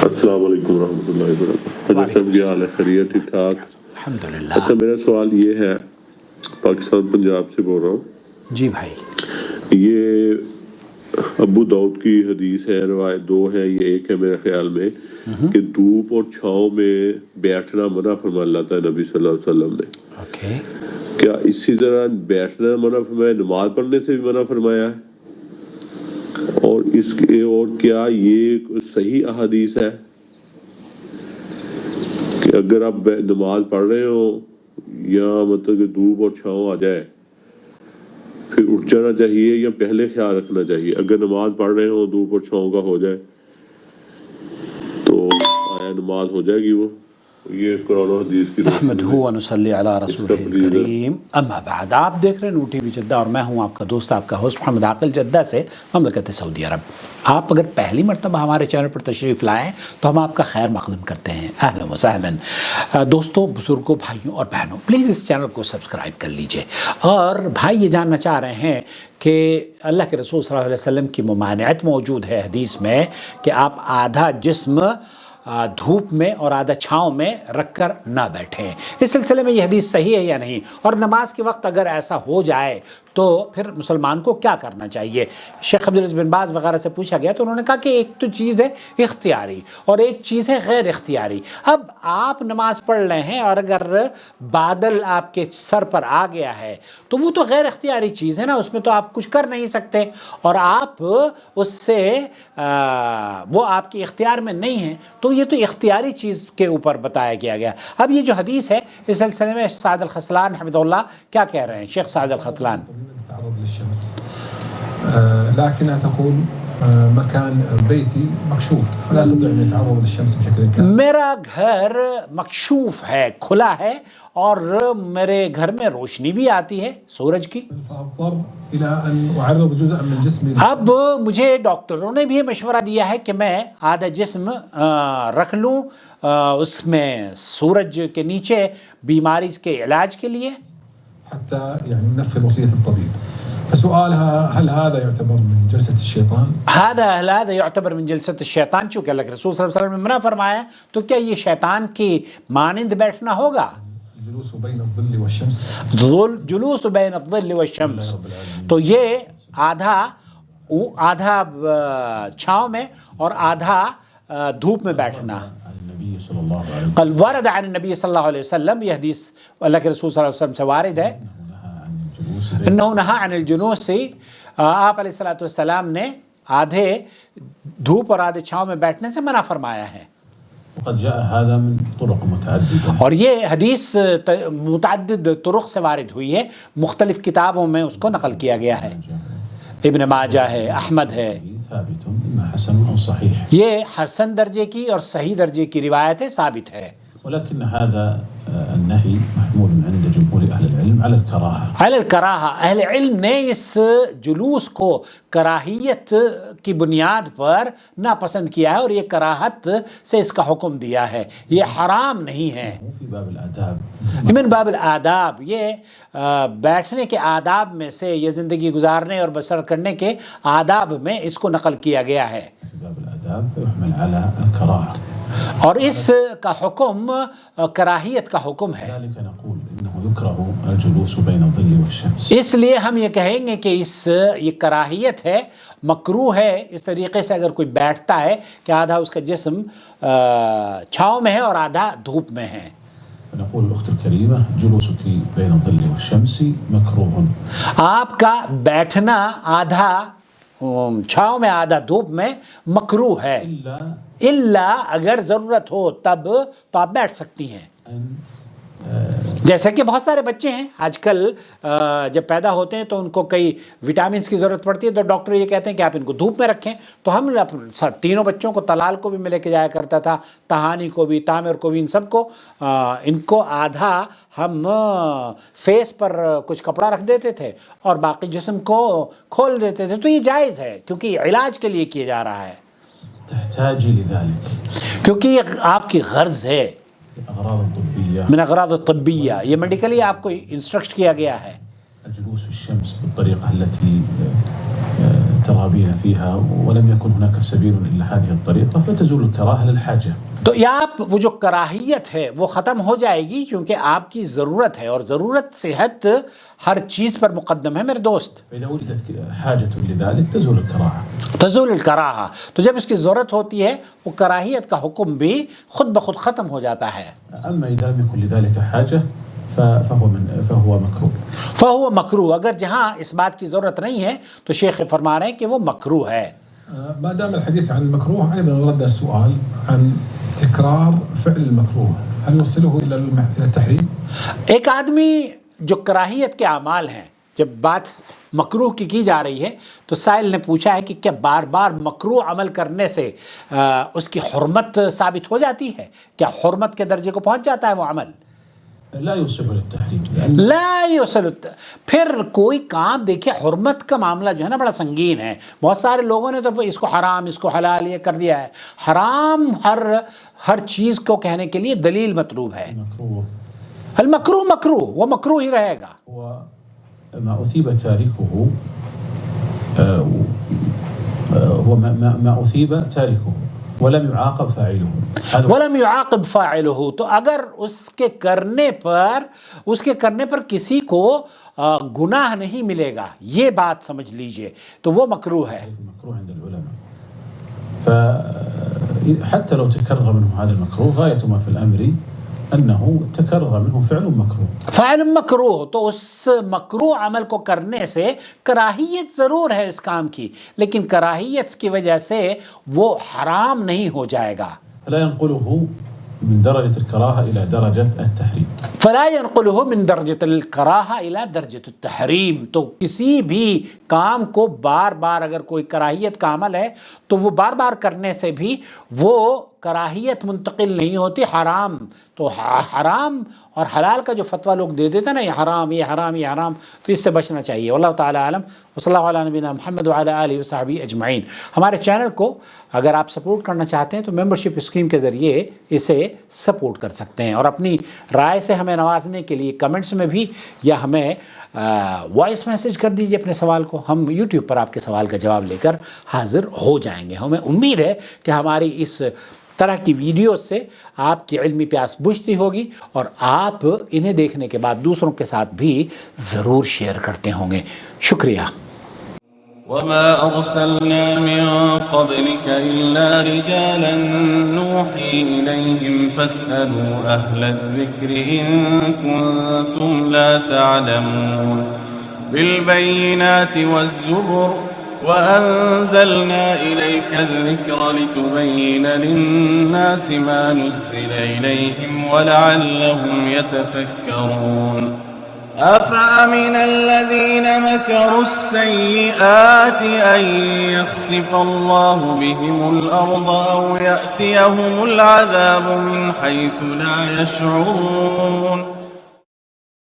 السلام علیکم ورحمۃ اللہ وبرکاتہ۔ حضرت صاحب کیا حال ہے؟ خیریت؟ ٹھیک ٹھاک؟ الحمدللہ۔ اچھا، میرا سوال یہ ہے، پاکستان پنجاب سے بول رہا ہوں جی بھائی، یہ ابو داؤد کی حدیث ہے، روایت دو ہے، یہ ایک ہے میرے خیال میں کہ دھوپ اور چھاؤں میں بیٹھنا منع فرما اللہ تعالیٰ نبی صلی اللہ علیہ وسلم نے۔ اوکے، کیا اسی طرح بیٹھنا منع فرمایا، نماز پڑھنے سے بھی منع فرمایا ہے؟ اور اس کے اور کیا یہ صحیح احادیث ہے کہ اگر آپ نماز پڑھ رہے ہو یا مطلب کہ دھوپ اور چھاؤں آ جائے پھر اٹھ جانا چاہیے یا پہلے خیال رکھنا چاہیے؟ اگر نماز پڑھ رہے ہو دھوپ اور چھاؤں کا ہو جائے تو آیا نماز ہو جائے گی وہ؟ یہ قرآن و حدیث کی نحمدہ و نصلی علی رسولہ الکریم، اما بعد۔ آپ دیکھ رہے ہیں نوٹی وی جدہ اور میں ہوں آپ کا دوست، آپ کا ہوسٹ محمد عاقل، جدہ سے، مملکت سعودی عرب۔ آپ اگر پہلی مرتبہ ہمارے چینل پر تشریف لائیں تو ہم آپ کا خیر مقدم کرتے ہیں، اہلا و سہلا۔ دوستوں، بزرگوں، بھائیوں اور بہنوں، پلیز اس چینل کو سبسکرائب کر لیجئے۔ اور بھائی یہ جاننا چاہ رہے ہیں کہ اللہ کے رسول صلی اللہ علیہ وسلم کی ممانعت موجود ہے حدیث میں کہ آپ آدھا جسم دھوپ میں اور آدھا چھاؤں میں رکھ کر نہ بیٹھیں۔ اس سلسلے میں یہ حدیث صحیح ہے یا نہیں؟ اور نماز کے وقت اگر ایسا ہو جائے تو پھر مسلمان کو کیا کرنا چاہیے؟ شیخ عبدالعزیز بن باز وغیرہ سے پوچھا گیا تو انہوں نے کہا کہ ایک تو چیز ہے اختیاری اور ایک چیز ہے غیر اختیاری۔ اب آپ نماز پڑھ رہے ہیں اور اگر بادل آپ کے سر پر آ گیا ہے تو وہ تو غیر اختیاری چیز ہے نا، اس میں تو آپ کچھ کر نہیں سکتے، اور آپ اس سے وہ آپ کے اختیار میں نہیں ہیں، تو یہ تو اختیاری چیز کے اوپر بتایا گیا۔ اب یہ جو حدیث ہے اس سلسلے میں سعد الخذلان حفظہ اللہ کیا کہہ رہے ہیں؟ شیخ سعد الخذلان: تعرض للشمس لكنها تقول مكان بيتي مكشوف فلا استطيع ان اتعرض للشمس بشكل كامل۔ میرا گھر مکشوف ہے، کھلا ہے، اور میرے گھر میں روشنی بھی آتی ہے سورج کی۔ فاضطر الى ان اعرض جزءا من جسمي۔ اب مجھے ڈاکٹروں نے بھی یہ مشورہ دیا ہے کہ میں آدھا جسم رکھ لوں اس میں سورج کے نیچے بیماری کے علاج کے لیے، حتى يعني ننفذ وصية الطبيب۔ فسؤالها هل هذا يعتبر من جلسة الشيطان؟ هذا يعتبر من جلسة الشیطان، چونکہ اللہ کے رسول صلی اللہ علیہ وسلم نے منع فرمایا تو کیا یہ شیطان کی مانند بیٹھنا ہوگا؟ جلوس بين الظل والشمس، جلوس بین الظل والشمس، تو یہ آدھا چھاؤں میں اور آدھا دھوپ میں بیٹھنا۔ قال ورد عن النبی صلی اللہ علیہ وسلم، یہ حدیث اللہ کے رسول صلی اللہ علیہ وسلم سے وارد ہے، انہو نہا عن الجلوس، آپ علیہ الصلوۃ والسلام نے آدھے دھوپ اور آدھے چھاؤں میں بیٹھنے سے منع فرمایا ہے۔ وقد جاء هذا من طرق متعددة، اور یہ حدیث متعدد طرق سے وارد ہوئی ہے، مختلف کتابوں میں اس کو نقل کیا گیا ہے، ابن ماجہ ہے، احمد ہے، ثابت اما حسن او صحيح، یہ حسن درجے کی اور صحیح درجے کی روایت ہے، ثابت ہے۔ ولكن هذا النهي محمول عند جمهور اهل العلم على الكراهه، اہل الکراہا، اہل علم نے اس جلوس کو کراہیت کی بنیاد پر ناپسند کیا ہے، اور یہ کراہت سے اس کا حکم دیا ہے، یہ حرام نہیں ہے۔ في باب الآداب، من باب الآداب، یہ بیٹھنے کے آداب میں سے، یہ زندگی گزارنے اور بسر کرنے کے آداب میں اس کو نقل کیا گیا ہے، في باب الآداب فيحمل على الكراهه، اور اس کا حکم کراہیت کا حکم ہے۔ لذلك نقول انه يكره الجلوس بين الظل والشمس، اس لیے ہم یہ کہیں گے کہ یہ کراہیت ہے، مکروہ ہے اس طریقے سے اگر کوئی بیٹھتا ہے کہ آدھا اس کا جسم چھاؤں میں ہے اور آدھا دھوپ میں ہے۔ نقول الاخت الكريمه جلوسك بين الظل والشمس مكروه، آپ کا بیٹھنا آدھا چھاؤں میں آدھا دھوپ میں مکروہ ہے، الا اگر ضرورت ہو تب تو آپ بیٹھ سکتی ہیں۔ جیسے کہ بہت سارے بچے ہیں آج کل جب پیدا ہوتے ہیں تو ان کو کئی وٹامنس کی ضرورت پڑتی ہے، تو ڈاکٹر یہ کہتے ہیں کہ آپ ان کو دھوپ میں رکھیں، تو ہم تینوں بچوں کو، طلال کو بھی میں لے کے جایا کرتا تھا، تہانی کو بھی، تامر کو بھی، ان کو آدھا ہم فیس پر کچھ کپڑا رکھ دیتے تھے اور باقی جسم کو کھول دیتے تھے، تو یہ جائز ہے کیونکہ علاج کے لیے کیا جا رہا ہے، تحتاجي لذلك کیونکہ یہ آپ کی غرض ہے، اغراض طبيه، من اغراض الطبیہ، یہ میڈیکلی آپ کو انسٹرکٹ کیا گیا ہے۔ الجلوس في الشمس بالطريقه التي مترابين فيها ولم يكن هناك سبيل إلا هذه الطريقة فتزول الكراهة للحاجة. تو یہاں وہ جو کراہیت ہے وہ ختم ہو جائے گی کیونکہ آپ کی ضرورت ہے، اور ضرورت صحت ہر چیز پر مقدم ہے میرے دوست. فإذا وجدت حاجة لذلك تزول الكراهة. تزول الکراہہ، تو جب اس کی ضرورت ہوتی ہے وہ کراہیت کا حکم بھی خود بخود ختم ہو جاتا ہے. أما إذا لم يكن لذلك حاجة فهو مكروه. فهو مکروہ، اگر جہاں اس بات کی ضرورت نہیں ہے تو شیخ فرما رہے ہیں کہ وہ مکروہ ہے. ما دام الحديث عن المكروه أيضا ورد السؤال عن تكرار فعل المكروه، هل يوصله إلى التحريم؟ ایک آدمی جو کراہیت کے اعمال ہیں، جب بات مکروہ کی جا رہی ہے تو سائل نے پوچھا ہے کہ کیا بار بار مکروہ عمل کرنے سے اس کی حرمت ثابت ہو جاتی ہے؟ کیا حرمت کے درجے کو پہنچ جاتا ہے وہ عمل؟ لا يوصل للتحريم. لا يوصل. پھر کوئی کام دیکھیں، حرمت کا معاملہ جو ہے نا بڑا سنگین ہے. بہت سارے لوگوں نے تو اس کو حرام اس کو حلال یہ کر دیا ہے. حرام ہر چیز کو کہنے کے لیے دلیل مطلوب ہے. المکروہ مکروہ، وہ مکروہ ہی رہے گا. ما أثيب تاركه هو ما أثيب تاركه ولم يعاقب فاعله. ولم يعاقب فاعله، تو اگر اس کے کرنے پر کسی کو گناہ نہیں ملے گا، یہ بات سمجھ لیجئے، تو وہ مکروہ ہے. مکروہ عند العلماء. فحتى لو تكرر منه هذا المكروه غاية ما في الأمر أنه تكرر منه فعل مكروه. فعل مکروہ، تو اس مکروہ عمل کو کرنے سے کراہیت ضرور ہے اس کام کی، لیکن کراہیت کی وجہ سے وہ حرام نہیں ہو جائے گا. فلا ينقله من درجة الكراهة إلى درجة التحريم. فلا ينقله من درجة الكراهة إلى درجة التحریم. تو کسی بھی کام کو بار بار اگر کوئی کراہیت کا عمل ہے تو وہ بار بار کرنے سے بھی وہ کراہیت منتقل نہیں ہوتی حرام. تو حرام اور حلال کا جو فتویٰ لوگ دے دیتے نا، یہ حرام یہ حرام یہ حرام، تو اس سے بچنا چاہیے. واللہ تعالی عالم، وصلی اللہ علی نبینا محمد وعلی آلہ وصحبہ اجمعین. ہمارے چینل کو اگر آپ سپورٹ کرنا چاہتے ہیں تو ممبرشپ اسکیم کے ذریعے اسے سپورٹ کر سکتے ہیں، اور اپنی رائے سے ہمیں نوازنے کے لیے کمنٹس میں بھی یا ہمیں وائس میسج کر دیجئے اپنے سوال کو. ہم یوٹیوب پر آپ کے سوال کا جواب لے کر حاضر ہو جائیں گے. ہمیں امید ہے کہ ہماری اس طرح کی ویڈیو سے آپ کی علمی پیاس بجھتی ہوگی اور آپ انہیں دیکھنے کے بعد دوسروں کے ساتھ بھی ضرور شیئر کرتے ہوں گے. شکریہ. وما أرسلنا من قبلك إلا رجالا نوحي إليهم فاسألوا أهل الذكر إن كنتم لا تعلمون. بالبينات والزبر وأنزلنا إليك الذكر لتبين للناس ما نزل إليهم ولعلهم يتفكرون. أفأمن الذين مكروا السيئات أن يخسف الله بهم الأرض أو يأتيهم العذاب من حيث لا يشعرون.